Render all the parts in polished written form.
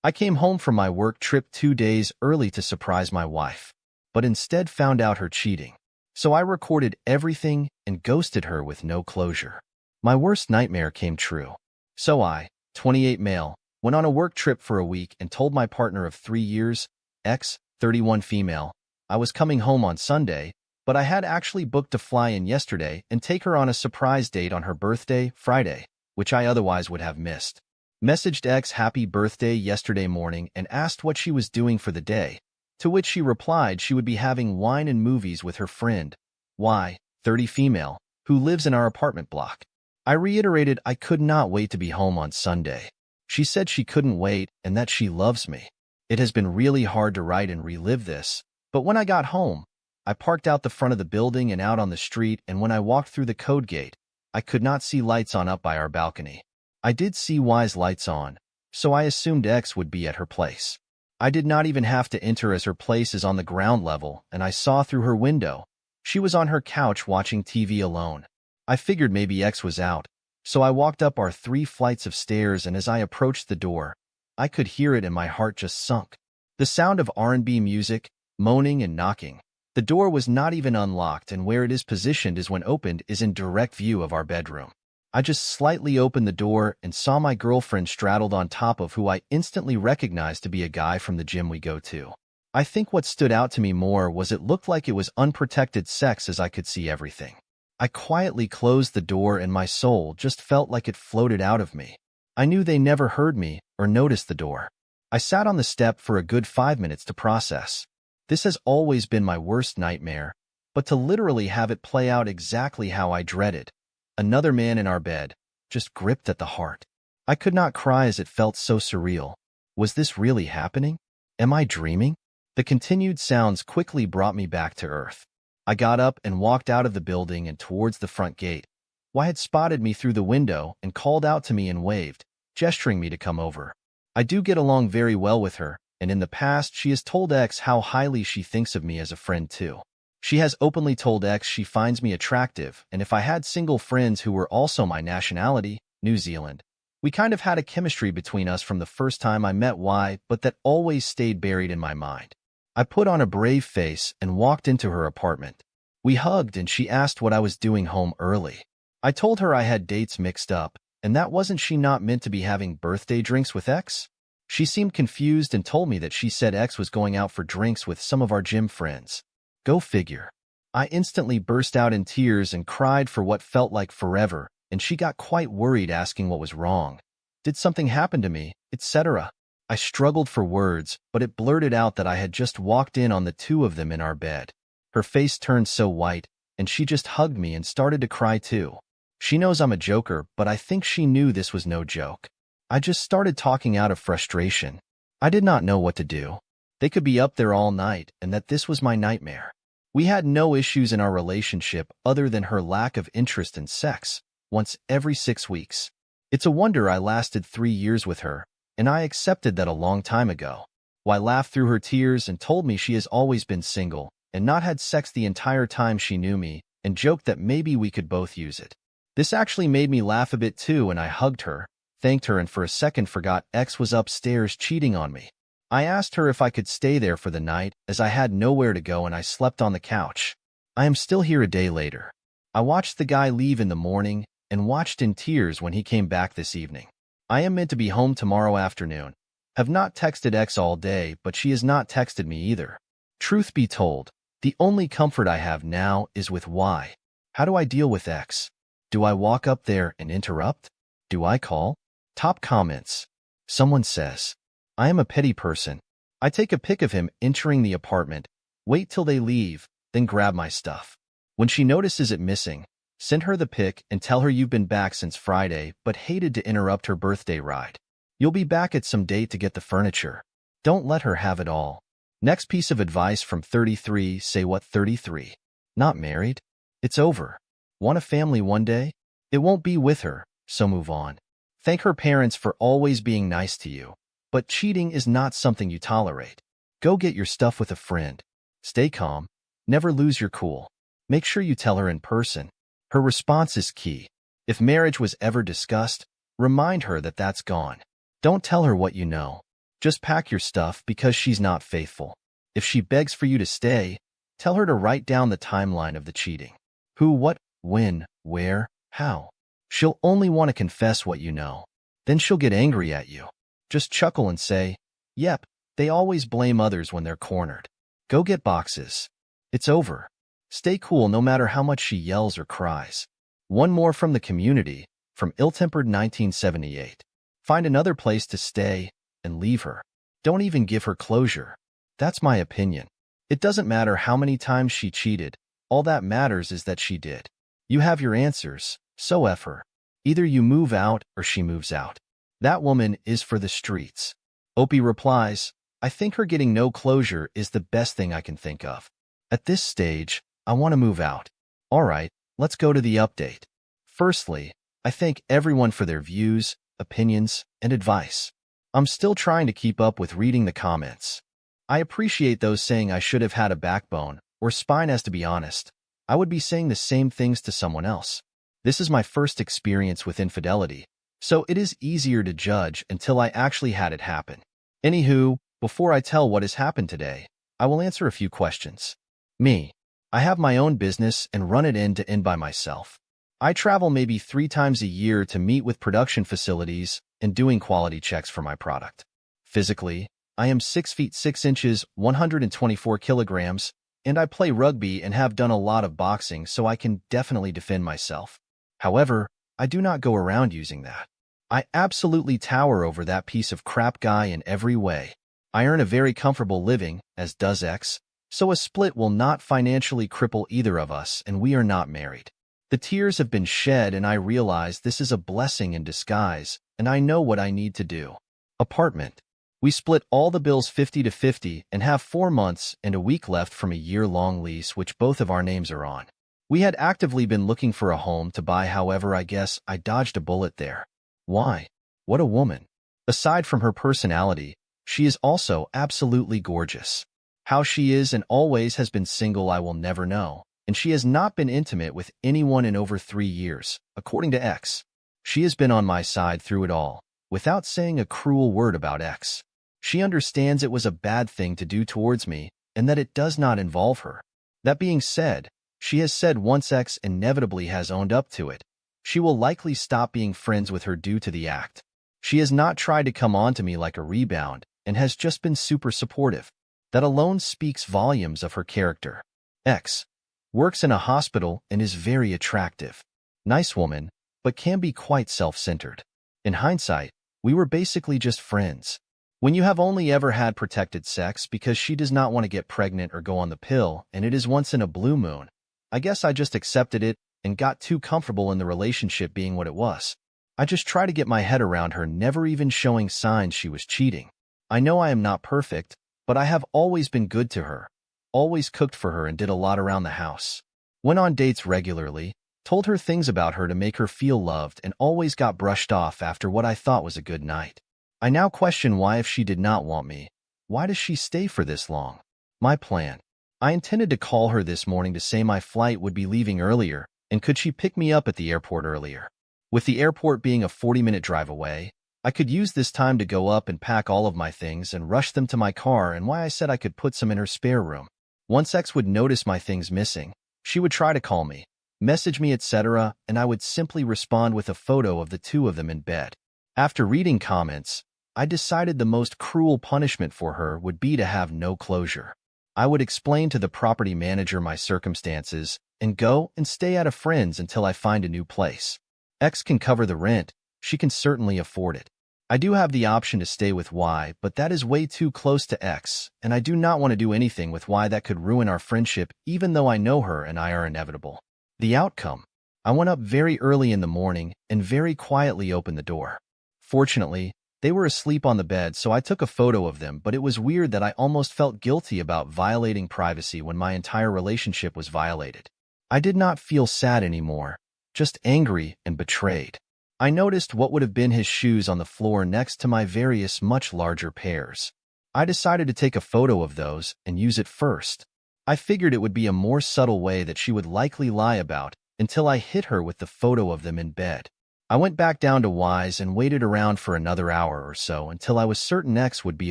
I came home from my work trip 2 days early to surprise my wife, but instead found out her cheating. So I recorded everything and ghosted her with no closure. My worst nightmare came true. So I, 28 male, went on a work trip for a week and told my partner of 3 years, ex, 31 female, I was coming home on Sunday, but I had actually booked to fly in yesterday and take her on a surprise date on her birthday, Friday, which I otherwise would have missed. Messaged ex happy birthday yesterday morning and asked what she was doing for the day, to which she replied she would be having wine and movies with her friend, Y, 30 female, who lives in our apartment block. I reiterated I could not wait to be home on Sunday. She said she couldn't wait and that she loves me. It has been really hard to write and relive this, but when I got home, I parked out the front of the building and out on the street, and when I walked through the code gate, I could not see lights on up by our balcony. I did see Y's lights on, so I assumed X would be at her place. I did not even have to enter as her place is on the ground level, and I saw through her window. She was on her couch watching TV alone. I figured maybe X was out, so I walked up our 3 flights of stairs, and as I approached the door, I could hear it and my heart just sunk. The sound of R&B music, moaning and knocking. The door was not even unlocked, and where it is positioned is when opened is in direct view of our bedroom. I just slightly opened the door and saw my girlfriend straddled on top of who I instantly recognized to be a guy from the gym we go to. I think what stood out to me more was it looked like it was unprotected sex as I could see everything. I quietly closed the door and my soul just felt like it floated out of me. I knew they never heard me or noticed the door. I sat on the step for a good 5 minutes to process. This has always been my worst nightmare, but to literally have it play out exactly how I dreaded. Another man in our bed, just gripped at the heart. I could not cry as it felt so surreal. Was this really happening? Am I dreaming? The continued sounds quickly brought me back to earth. I got up and walked out of the building and towards the front gate. Y had spotted me through the window and called out to me and waved, gesturing me to come over. I do get along very well with her, and in the past she has told X how highly she thinks of me as a friend too. She has openly told X she finds me attractive, and if I had single friends who were also my nationality, New Zealand. We kind of had a chemistry between us from the first time I met Y, but that always stayed buried in my mind. I put on a brave face and walked into her apartment. We hugged and she asked what I was doing home early. I told her I had dates mixed up, and that wasn't she not meant to be having birthday drinks with X? She seemed confused and told me that she said X was going out for drinks with some of our gym friends. Go figure. I instantly burst out in tears and cried for what felt like forever, and she got quite worried asking what was wrong. Did something happen to me, etc.? I struggled for words, but it blurted out that I had just walked in on the 2 of them in our bed. Her face turned so white, and she just hugged me and started to cry too. She knows I'm a joker, but I think she knew this was no joke. I just started talking out of frustration. I did not know what to do. They could be up there all night, and that this was my nightmare. We had no issues in our relationship other than her lack of interest in sex, once every 6 weeks. It's a wonder I lasted 3 years with her, and I accepted that a long time ago. Y laughed through her tears and told me she has always been single and not had sex the entire time she knew me, and joked that maybe we could both use it. This actually made me laugh a bit too, and I hugged her, thanked her, and for a second forgot X was upstairs cheating on me. I asked her if I could stay there for the night, as I had nowhere to go and I slept on the couch. I am still here a day later. I watched the guy leave in the morning and watched in tears when he came back this evening. I am meant to be home tomorrow afternoon. Have not texted X all day, but she has not texted me either. Truth be told, the only comfort I have now is with Y. How do I deal with X? Do I walk up there and interrupt? Do I call? Top comments. Someone says, I am a petty person. I take a pic of him entering the apartment, wait till they leave, then grab my stuff. When she notices it missing, send her the pic and tell her you've been back since Friday but hated to interrupt her birthday ride. You'll be back at some date to get the furniture. Don't let her have it all. Next piece of advice from 33. Say what 33? Not married? It's over. Want a family one day? It won't be with her, so move on. Thank her parents for always being nice to you. But cheating is not something you tolerate. Go get your stuff with a friend. Stay calm. Never lose your cool. Make sure you tell her in person. Her response is key. If marriage was ever discussed, remind her that that's gone. Don't tell her what you know. Just pack your stuff because she's not faithful. If she begs for you to stay, tell her to write down the timeline of the cheating. Who, what, when, where, how. She'll only want to confess what you know. Then she'll get angry at you. Just chuckle and say, "Yep, they always blame others when they're cornered. Go get boxes. It's over." Stay cool no matter how much she yells or cries. One more from the community, from Ill-Tempered 1978. Find another place to stay and leave her. Don't even give her closure. That's my opinion. It doesn't matter how many times she cheated. All that matters is that she did. You have your answers, so F her. Either you move out or she moves out. That woman is for the streets. Opie replies, "I think her getting no closure is the best thing I can think of. At this stage, I want to move out." All right, let's go to the update. Firstly, I thank everyone for their views, opinions, and advice. I'm still trying to keep up with reading the comments. I appreciate those saying I should have had a backbone or spine, as to be honest, I would be saying the same things to someone else. This is my first experience with infidelity, so it is easier to judge until I actually had it happen. Anywho, before I tell what has happened today, I will answer a few questions. Me. I have my own business and run it end to end by myself. I travel maybe 3 times a year to meet with production facilities and doing quality checks for my product. Physically, I am 6 feet 6 inches, 124 kilograms, and I play rugby and have done a lot of boxing, so I can definitely defend myself. However, I do not go around using that. I absolutely tower over that piece of crap guy in every way. I earn a very comfortable living, as does X, so a split will not financially cripple either of us, and we are not married. The tears have been shed, and I realize this is a blessing in disguise, and I know what I need to do. Apartment. We split all the bills 50-50 and have 4 months and a week left from a year-long lease which both of our names are on. We had actively been looking for a home to buy, however I guess I dodged a bullet there. Why? What a woman. Aside from her personality, she is also absolutely gorgeous. How she is and always has been single I will never know, and she has not been intimate with anyone in over 3 years, according to X. She has been on my side through it all, without saying a cruel word about X. She understands it was a bad thing to do towards me, and that it does not involve her. That being said, she has said once X inevitably has owned up to it, she will likely stop being friends with her due to the act. She has not tried to come on to me like a rebound, and has just been super supportive. That alone speaks volumes of her character. X works in a hospital and is very attractive. Nice woman, but can be quite self-centered. In hindsight, we were basically just friends. When you have only ever had protected sex because she does not want to get pregnant or go on the pill, and it is once in a blue moon, I guess I just accepted it and got too comfortable in the relationship being what it was. I just try to get my head around her never even showing signs she was cheating. I know I am not perfect, but I have always been good to her, always cooked for her and did a lot around the house. Went on dates regularly, told her things about her to make her feel loved, and always got brushed off after what I thought was a good night. I now question why, if she did not want me, why does she stay for this long? My plan. I intended to call her this morning to say my flight would be leaving earlier, and could she pick me up at the airport earlier. With the airport being a 40-minute drive away, I could use this time to go up and pack all of my things and rush them to my car, and why I said I could put some in her spare room. Once X would notice my things missing, she would try to call me, message me, etc., and I would simply respond with a photo of the 2 of them in bed. After reading comments, I decided the most cruel punishment for her would be to have no closure. I would explain to the property manager my circumstances and go and stay at a friend's until I find a new place. X can cover the rent, she can certainly afford it. I do have the option to stay with Y, but that is way too close to X, and I do not want to do anything with Y that could ruin our friendship, even though I know her and I are inevitable. The outcome. I went up very early in the morning and very quietly opened the door. Fortunately, they were asleep on the bed, so I took a photo of them, but it was weird that I almost felt guilty about violating privacy when my entire relationship was violated. I did not feel sad anymore, just angry and betrayed. I noticed what would have been his shoes on the floor next to my various much larger pairs. I decided to take a photo of those and use it first. I figured it would be a more subtle way that she would likely lie about until I hit her with the photo of them in bed. I went back down to Y's and waited around for another hour or so until I was certain X would be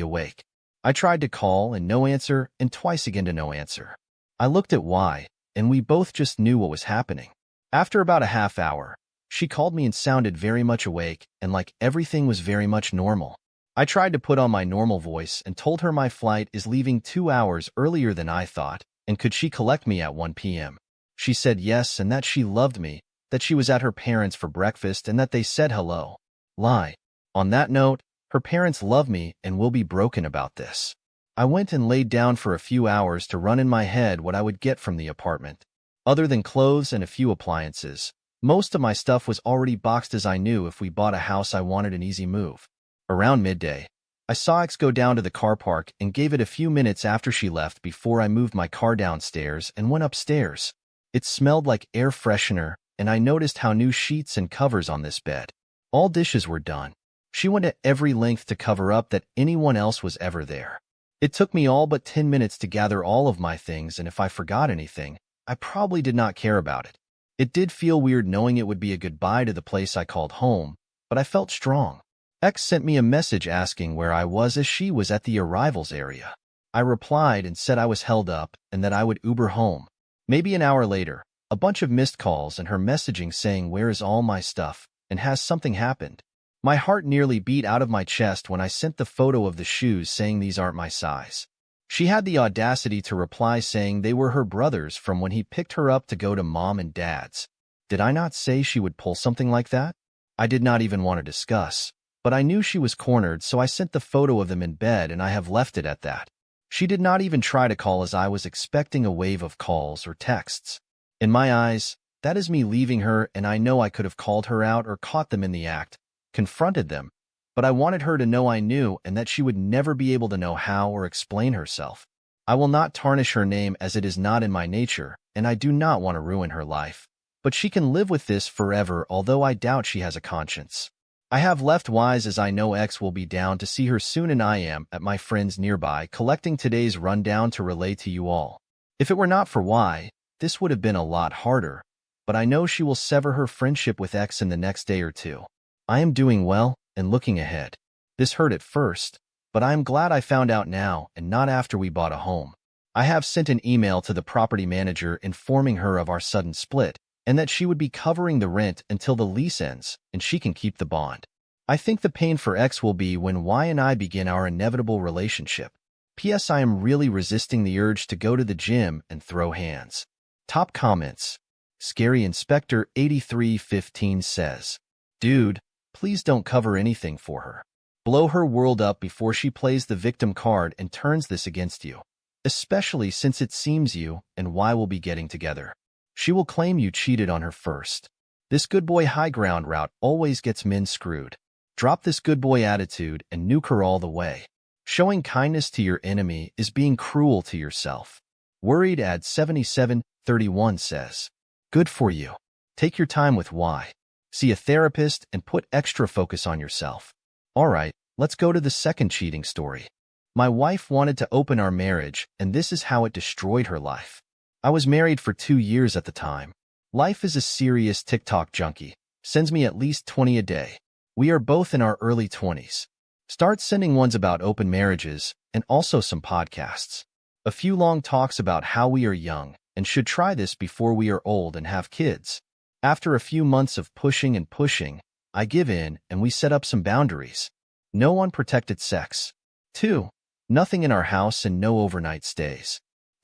awake. I tried to call and no answer, and twice again to no answer. I looked at Y, and we both just knew what was happening. After about a half hour, she called me and sounded very much awake and like everything was very much normal. I tried to put on my normal voice and told her my flight is leaving 2 hours earlier than I thought, and could she collect me at 1 p.m. She said yes and that she loved me, that she was at her parents' for breakfast and that they said hello. Lie. On that note, her parents love me and will be broken about this. I went and laid down for a few hours to run in my head what I would get from the apartment. Other than clothes and a few appliances, most of my stuff was already boxed as I knew if we bought a house I wanted an easy move. Around midday, I saw X go down to the car park and gave it a few minutes after she left before I moved my car downstairs and went upstairs. It smelled like air freshener, and I noticed how new sheets and covers on this bed. All dishes were done. She went at every length to cover up that anyone else was ever there. It took me all but 10 minutes to gather all of my things, and if I forgot anything, I probably did not care about it. It did feel weird knowing it would be a goodbye to the place I called home, but I felt strong. X sent me a message asking where I was as she was at the arrivals area. I replied and said I was held up and that I would Uber home. Maybe an hour later, a bunch of missed calls and her messaging saying where is all my stuff and has something happened. My heart nearly beat out of my chest when I sent the photo of the shoes saying these aren't my size. She had the audacity to reply saying they were her brother's from when he picked her up to go to mom and dad's. Did I not say she would pull something like that? I did not even want to discuss, but I knew she was cornered, so I sent the photo of them in bed and I have left it at that. She did not even try to call as I was expecting a wave of calls or texts. In my eyes, that is me leaving her, and I know I could have called her out or caught them in the act, confronted them, but I wanted her to know I knew and that she would never be able to know how or explain herself. I will not tarnish her name as it is not in my nature, and I do not want to ruin her life. But she can live with this forever, although I doubt she has a conscience. I have left Y's as I know X will be down to see her soon, and I am at my friend's nearby collecting today's rundown to relay to you all. If it were not for Y, this would have been a lot harder, but I know she will sever her friendship with X in the next day or two. I am doing well and looking ahead. This hurt at first, but I am glad I found out now and not after we bought a home. I have sent an email to the property manager informing her of our sudden split and that she would be covering the rent until the lease ends and she can keep the bond. I think the pain for X will be when Y and I begin our inevitable relationship. P.S. I am really resisting the urge to go to the gym and throw hands. Top comments. Scary Inspector 8315 says, "Dude, please don't cover anything for her. Blow her world up before she plays the victim card and turns this against you. Especially since it seems you and Y will be getting together. She will claim you cheated on her first. This good boy high ground route always gets men screwed. Drop this good boy attitude and nuke her all the way. Showing kindness to your enemy is being cruel to yourself." Worried Ad 7731 says, "Good for you. Take your time with Y. See a therapist and put extra focus on yourself." All right, let's go to the second cheating story. My wife wanted to open our marriage, and this is how it destroyed her life. I was married for 2 years at the time. Life is a serious TikTok junkie. Sends me at least 20 a day. We are both in our early 20s. Start sending ones about open marriages and also some podcasts. A few long talks about how we are young and should try this before we are old and have kids. After a few months of pushing and pushing, I give in and we set up some boundaries. No unprotected sex. 2. Nothing in our house and no overnight stays.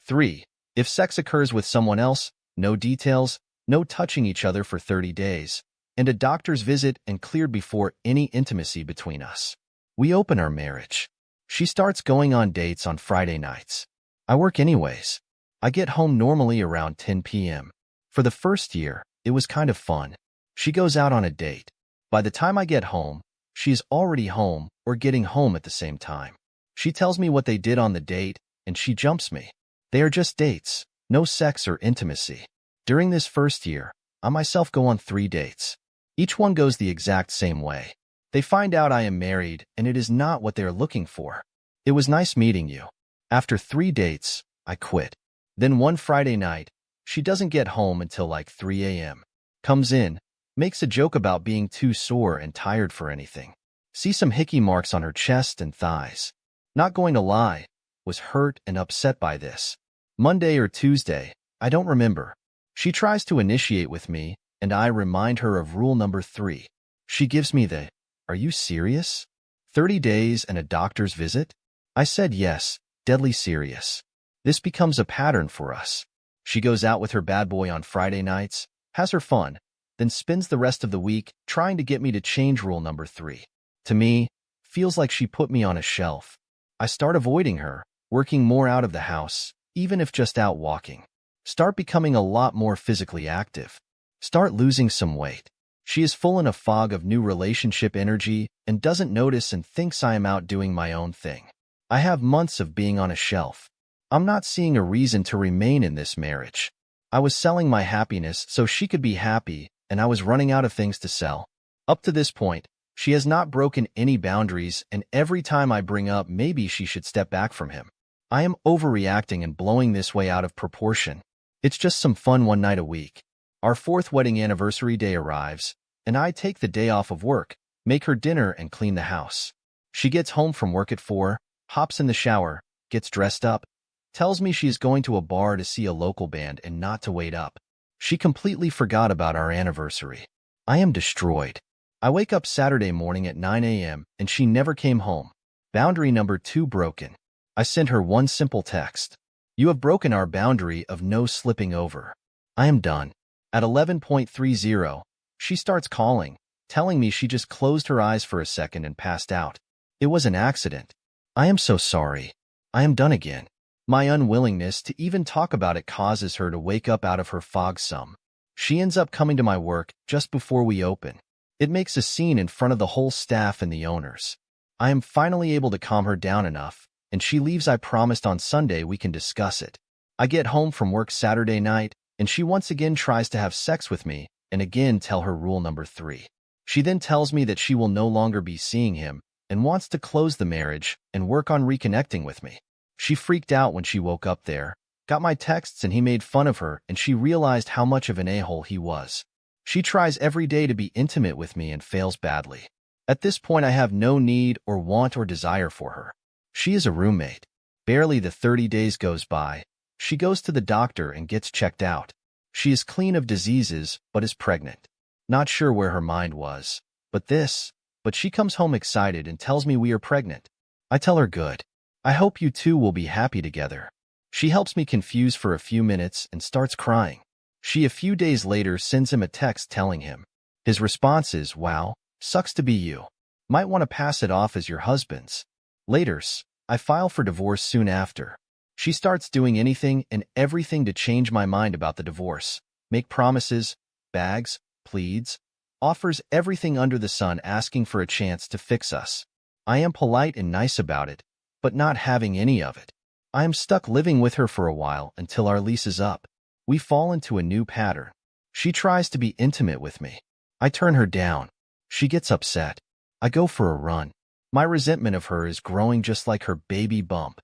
3. If sex occurs with someone else, no details, no touching each other for 30 days, and a doctor's visit and cleared before any intimacy between us. We open our marriage. She starts going on dates on Friday nights. I work anyways. I get home normally around 10 p.m. For the first year, it was kind of fun. She goes out on a date. By the time I get home, she's already home or getting home at the same time. She tells me what they did on the date, and she jumps me. They are just dates, no sex or intimacy. During this first year, I myself go on 3 dates. Each one goes the exact same way. They find out I am married, and it is not what they are looking for. It was nice meeting you. After 3 dates, I quit. Then one Friday night, she doesn't get home until like 3 a.m. Comes in, Makes a joke about being too sore and tired for anything. See some hickey marks on her chest and thighs. Not going to lie, was hurt and upset by this. Monday or Tuesday, I don't remember. She tries to initiate with me, and I remind her of rule number 3. She gives me the, "Are you serious? 30 days and a doctor's visit?" I said yes, deadly serious. This becomes a pattern for us. She goes out with her bad boy on Friday nights, has her fun, then spends the rest of the week trying to get me to change rule number 3. To me, feels like she put me on a shelf. I start avoiding her, working more out of the house, even if just out walking. Start becoming a lot more physically active. Start losing some weight. She is full in a fog of new relationship energy and doesn't notice and thinks I am out doing my own thing. I have months of being on a shelf. I'm not seeing a reason to remain in this marriage. I was selling my happiness so she could be happy, and I was running out of things to sell. Up to this point, she has not broken any boundaries, and every time I bring up maybe she should step back from him, I am overreacting and blowing this way out of proportion. It's just some fun one night a week. Our 4th wedding anniversary day arrives, and I take the day off of work, make her dinner, and clean the house. She gets home from work at 4, hops in the shower, gets dressed up, tells me she is going to a bar to see a local band and not to wait up. She completely forgot about our anniversary. I am destroyed. I wake up Saturday morning at 9 a.m. and she never came home. Boundary number 2 broken. I sent her one simple text. "You have broken our boundary of no slipping over. I am done." At 11:30, she starts calling, telling me she just closed her eyes for a second and passed out. It was an accident. I am so sorry. I am done again. My unwillingness to even talk about it causes her to wake up out of her fog some. She ends up coming to my work just before we open. It makes a scene in front of the whole staff and the owners. I am finally able to calm her down enough, and she leaves. I promised on Sunday we can discuss it. I get home from work Saturday night, and she once again tries to have sex with me, and again tell her rule number 3. She then tells me that she will no longer be seeing him, and wants to close the marriage and work on reconnecting with me. She freaked out when she woke up there, got my texts, and he made fun of her, and she realized how much of an a-hole he was. She tries every day to be intimate with me and fails badly. At this point, I have no need or want or desire for her. She is a roommate. Barely the 30 days goes by. She goes to the doctor and gets checked out. She is clean of diseases, but is pregnant. Not sure where her mind was. But she comes home excited and tells me we are pregnant. I tell her good. I hope you two will be happy together. She helps me confuse for a few minutes and starts crying. She a few days later sends him a text telling him. His response is, "Wow, sucks to be you. Might want to pass it off as your husband's." Laters, I file for divorce soon after. She starts doing anything and everything to change my mind about the divorce. Make promises, bags, pleads, offers everything under the sun asking for a chance to fix us. I am polite and nice about it, but not having any of it. I am stuck living with her for a while until our lease is up. We fall into a new pattern. She tries to be intimate with me. I turn her down. She gets upset. I go for a run. My resentment of her is growing just like her baby bump.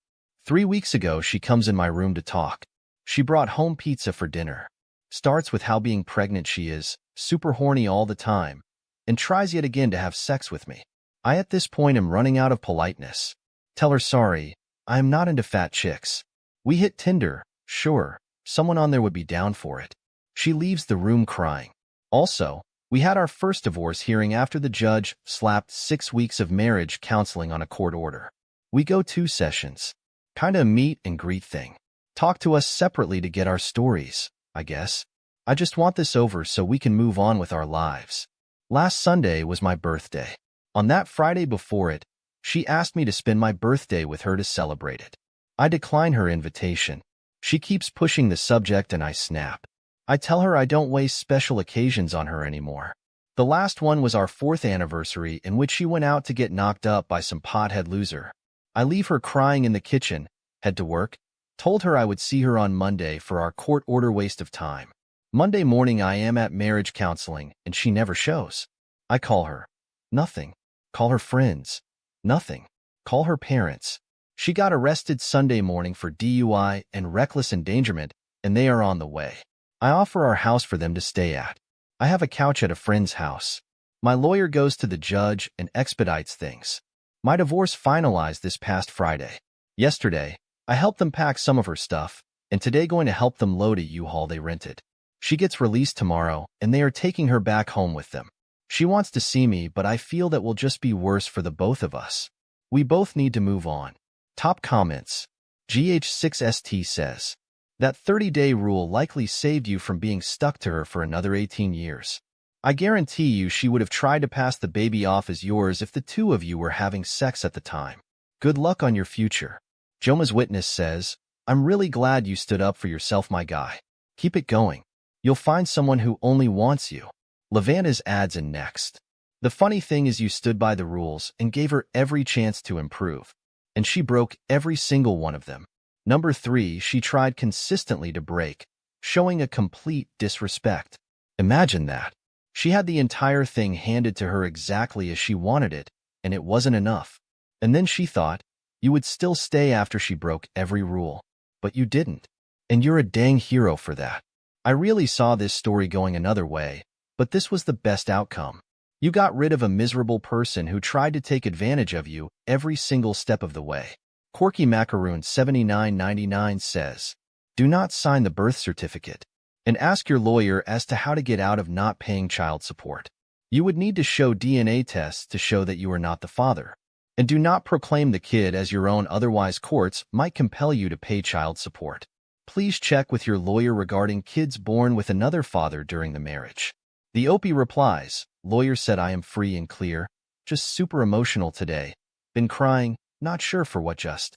3 weeks ago, she comes in my room to talk. She brought home pizza for dinner. Starts with how being pregnant she is, super horny all the time, and tries yet again to have sex with me. I at this point am running out of politeness. Tell her sorry, I am not into fat chicks. We hit Tinder, sure, someone on there would be down for it. She leaves the room crying. Also, we had our first divorce hearing after the judge slapped 6 weeks of marriage counseling on a court order. We go 2 sessions. Kinda a meet and greet thing. Talk to us separately to get our stories, I guess. I just want this over so we can move on with our lives. Last Sunday was my birthday. On that Friday before it, she asked me to spend my birthday with her to celebrate it. I decline her invitation. She keeps pushing the subject and I snap. I tell her I don't waste special occasions on her anymore. The last one was our 4th anniversary in which she went out to get knocked up by some pothead loser. I leave her crying in the kitchen, head to work, told her I would see her on Monday for our court order waste of time. Monday morning I am at marriage counseling and she never shows. I call her. Nothing. Call her friends. Nothing. Call her parents. She got arrested Sunday morning for DUI and reckless endangerment, and they are on the way. I offer our house for them to stay at. I have a couch at a friend's house. My lawyer goes to the judge and expedites things. My divorce finalized this past Friday. Yesterday, I helped them pack some of her stuff, and today going to help them load a U-Haul they rented. She gets released tomorrow, and they are taking her back home with them. She wants to see me, but I feel that will just be worse for the both of us. We both need to move on. Top comments. GH6ST says, that 30-day rule likely saved you from being stuck to her for another 18 years. I guarantee you she would have tried to pass the baby off as yours if the two of you were having sex at the time. Good luck on your future. Joma's Witness says, I'm really glad you stood up for yourself, my guy. Keep it going. You'll find someone who only wants you. Lavanda's adds in next. The funny thing is you stood by the rules and gave her every chance to improve. And she broke every single one of them. Number 3, she tried consistently to break, showing a complete disrespect. Imagine that. She had the entire thing handed to her exactly as she wanted it, and it wasn't enough. And then she thought you would still stay after she broke every rule. But you didn't. And you're a dang hero for that. I really saw this story going another way, but this was the best outcome. You got rid of a miserable person who tried to take advantage of you every single step of the way. Corky Macaroon 7999 says, do not sign the birth certificate and ask your lawyer as to how to get out of not paying child support. You would need to show DNA tests to show that you are not the father. And do not proclaim the kid as your own, otherwise courts might compel you to pay child support. Please check with your lawyer regarding kids born with another father during the marriage. The Opie replies, lawyer said I am free and clear, just super emotional today. Been crying, not sure for what just.